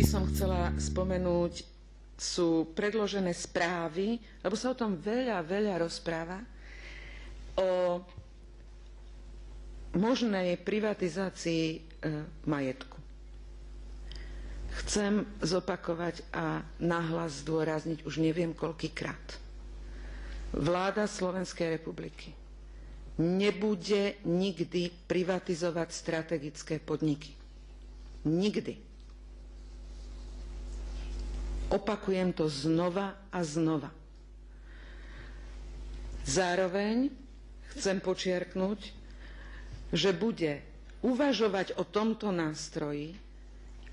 som chcela spomenúť, sú predložené správy, lebo sa o tom veľa rozpráva, o možnej privatizácii majetku. Chcem zopakovať a nahlas zdôrazniť už neviem koľkýkrát. Vláda Slovenskej republiky nebude nikdy privatizovať strategické podniky. Nikdy. Opakujem to znova a znova. Zároveň chcem podčiarknuť, že bude uvažovať o tomto nástroji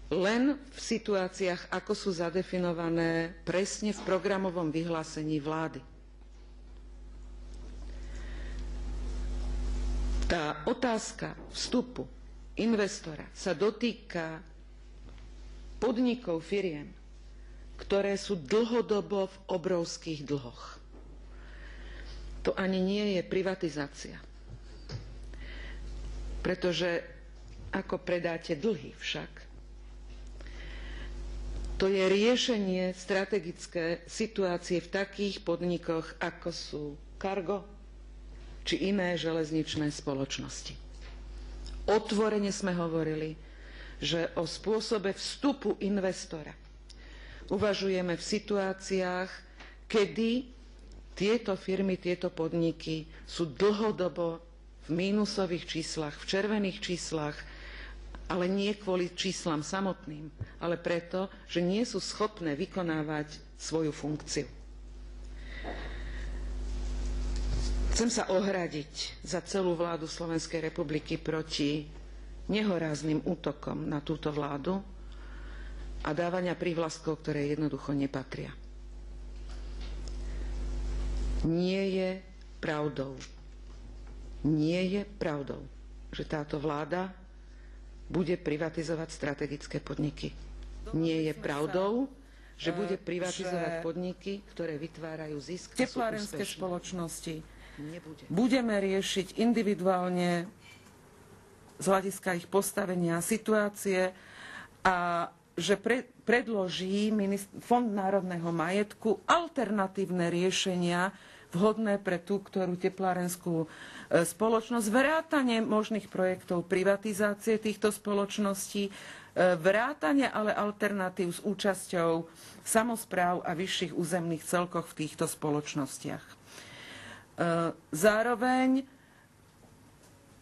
len v situáciách, ako sú zadefinované presne v programovom vyhlásení vlády. Tá otázka vstupu investora sa dotýka podnikov, firiem, ktoré sú dlhodobo v obrovských dlhoch. To ani nie je privatizácia. Pretože ako predáte dlhy však, to je riešenie strategické situácie v takých podnikoch, ako sú Cargo či iné železničné spoločnosti. Otvorene sme hovorili, že o spôsobe vstupu investora uvažujeme v situáciách, kedy tieto firmy, tieto podniky sú dlhodobo v mínusových číslach, v červených číslach, ale nie kvôli číslam samotným, ale preto, že nie sú schopné vykonávať svoju funkciu. Chcem sa ohradiť za celú vládu Slovenskej republiky proti nehoráznym útokom na túto vládu a dávania prívlastkov, ktoré jednoducho nepatria. Nie je pravdou, že táto vláda bude privatizovať strategické podniky. Nie je pravdou, že bude privatizovať podniky, ktoré vytvárajú zisk a sú úspešné. Spoločnosti budeme riešiť individuálne z hľadiska ich postavenia situácie a že predloží Fond národného majetku alternatívne riešenia vhodné pre tú, ktorú teplárenskú spoločnosť, vrátane možných projektov privatizácie týchto spoločností, vrátane ale alternatív s účasťou samospráv a vyšších územných celkoch v týchto spoločnostiach. Zároveň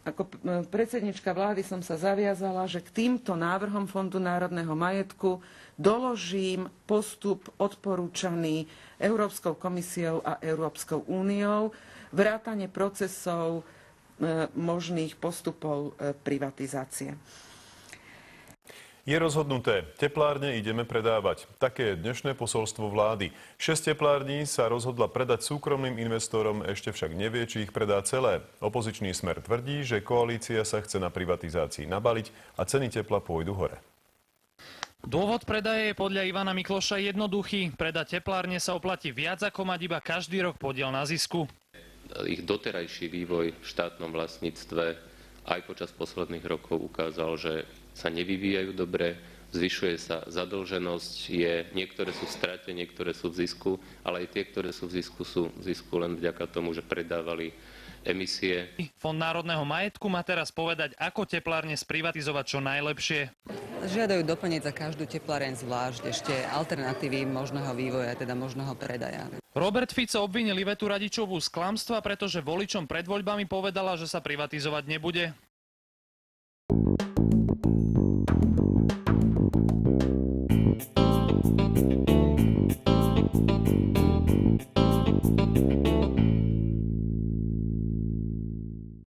ako predsednička vlády som sa zaviazala, že k týmto návrhom Fondu národného majetku doložím postup odporúčaný Európskou komisiou a Európskou úniou, vrátane procesov možných postupov privatizácie. Je rozhodnuté, teplárne ideme predávať. Také je dnešné posolstvo vlády. 6 teplární sa rozhodla predať súkromným investorom, ešte však nevie, či ich predá celé. Opozičný Smer tvrdí, že koalícia sa chce na privatizácii nabaliť a ceny tepla pôjdu hore. Dôvod predaje je podľa Ivana Mikloša jednoduchý. Predať teplárne sa oplatí viac, ako mať iba každý rok podiel na zisku. Ich doterajší vývoj v štátnom vlastníctve aj počas posledných rokov ukázal, že sa nevyvíjajú dobre, zvyšuje sa zadlženosť, niektoré sú v strate, niektoré sú v zisku, ale aj tie, ktoré sú v zisku len vďaka tomu, že predávali emisie. Fond národného majetku má teraz povedať, ako teplárne sprivatizovať čo najlepšie. Žiadajú doplniť za každú tepláreň zvlášť ešte alternatívy možného vývoja, teda možného predaja. Robert Fico obvinil Ivetu Radičovú z klamstva, pretože voličom pred voľbami povedala, že sa privatizovať nebude.